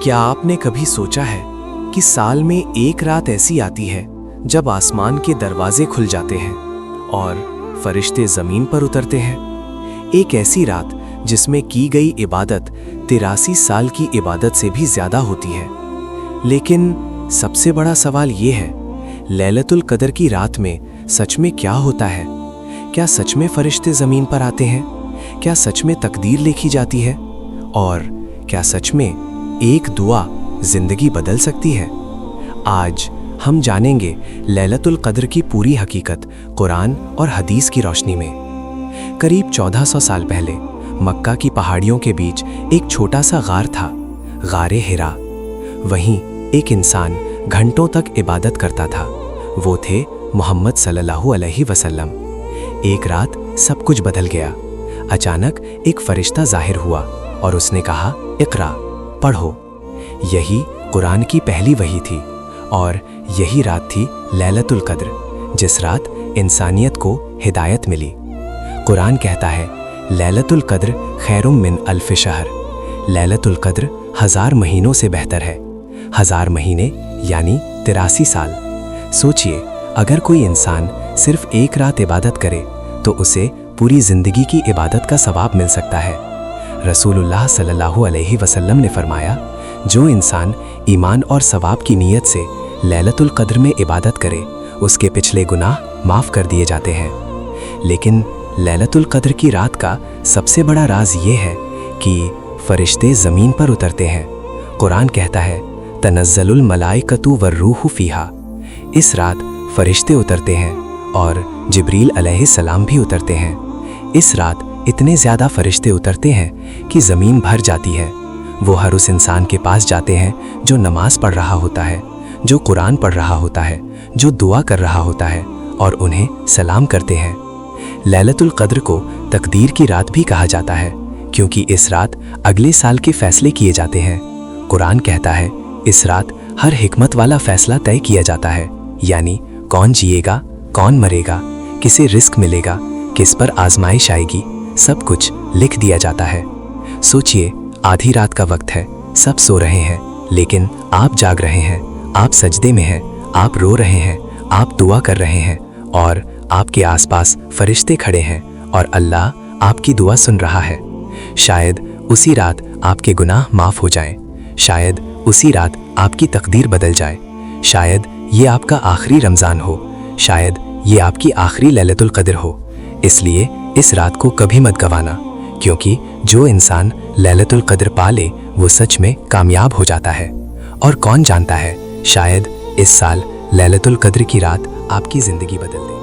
क्या आपने कभी सोचा है कि साल में एक रात ऐसी आती है जब आसमान के दरवाजे खुल जाते हैं और फरिश्ते जमीन पर उतरते हैं? एक ऐसी रात जिसमें की गई इबादत 83 साल की इबादत से भी ज्यादा होती है। लेकिन सबसे बड़ा सवाल ये है, लैलतुल कद्र की रात में सच में क्या होता है? क्या सच में फरिश्ते जमीन पर आते हैं? क्या सच में तकदीर लिखी जाती है? और क्या सच में एक दुआ जिंदगी बदल सकती है? आज हम जानेंगे लैलतुल कद्र की पूरी हकीकत कुरान और हदीस की रोशनी में। करीब 1400 साल पहले मक्का की पहाड़ियों के बीच एक छोटा सा गार था, गारे हिरा। वहीं एक इंसान घंटों तक इबादत करता था। वो थे मोहम्मद सल्लल्लाहु अलैहि वसल्लम। एक रात सब कुछ बदल गया। अचानक एक फरिश्ता जाहिर हुआ और उसने कहा, इक़रा, पढ़ो। यही कुरान की पहली वही थी और यही रात थी लैलतुल कद्र, जिस रात इंसानियत को हिदायत मिली। कुरान कहता है, लैलतुल कद्र खैरुम मिन अल्फ शहर। लैलतुल कद्र 1000 महीनों से बेहतर है। 1000 महीने यानी 83 साल। सोचिए, अगर कोई इंसान सिर्फ एक रात इबादत करे तो उसे पूरी जिंदगी की इबादत का सवाब मिल सकता है। रसूलुल्लाह सल्लल्लाहु अलैहि वसल्लम ने फरमाया, जो इंसान ईमान और सवाब की नीयत से लैलतुल कद्र में इबादत करे उसके पिछले गुनाह माफ़ कर दिए जाते हैं। लेकिन लैलतुल कद्र की रात का सबसे बड़ा राज ये है कि फरिश्ते ज़मीन पर उतरते हैं। कुरान कहता है, तनज़्ज़लुल मलाइकतु वर्रूहु फ़ीहा। इस रात फरिश्ते उतरते हैं और जिब्रील अलैहिस्सलाम भी उतरते हैं। इस रात इतने ज़्यादा फरिश्ते उतरते हैं कि ज़मीन भर जाती है। वो हर उस इंसान के पास जाते हैं जो नमाज पढ़ रहा होता है, जो कुरान पढ़ रहा होता है, जो दुआ कर रहा होता है, और उन्हें सलाम करते हैं। लैलतुल कद्र को तकदीर की रात भी कहा जाता है क्योंकि इस रात अगले साल के फैसले किए जाते हैं। कुरान कहता है, इस रात हर हिकमत वाला फैसला तय किया जाता है, यानी कौन जिएगा, कौन मरेगा, किसे रिस्क मिलेगा, किस पर आजमाइश आएगी, सब कुछ लिख दिया जाता है। सोचिए, आधी रात का वक्त है, सब सो रहे हैं, लेकिन आप जाग रहे हैं, आप सजदे में हैं, आप रो रहे हैं, आप दुआ कर रहे हैं और आपके आसपास फरिश्ते खड़े हैं और अल्लाह आपकी दुआ सुन रहा है। शायद उसी रात आपके गुनाह माफ़ हो जाएं, शायद उसी रात आपकी तकदीर बदल जाए, शायद ये आपका आखिरी रमज़ान हो, शायद ये आपकी आखिरी लैलतुल कद्र हो। इसलिए इस रात को कभी मत गंवाना, क्योंकि जो इंसान लैलतुल कद्र पा ले वो सच में कामयाब हो जाता है। और कौन जानता है, शायद इस साल लैलतुल कद्र की रात आपकी ज़िंदगी बदल दे।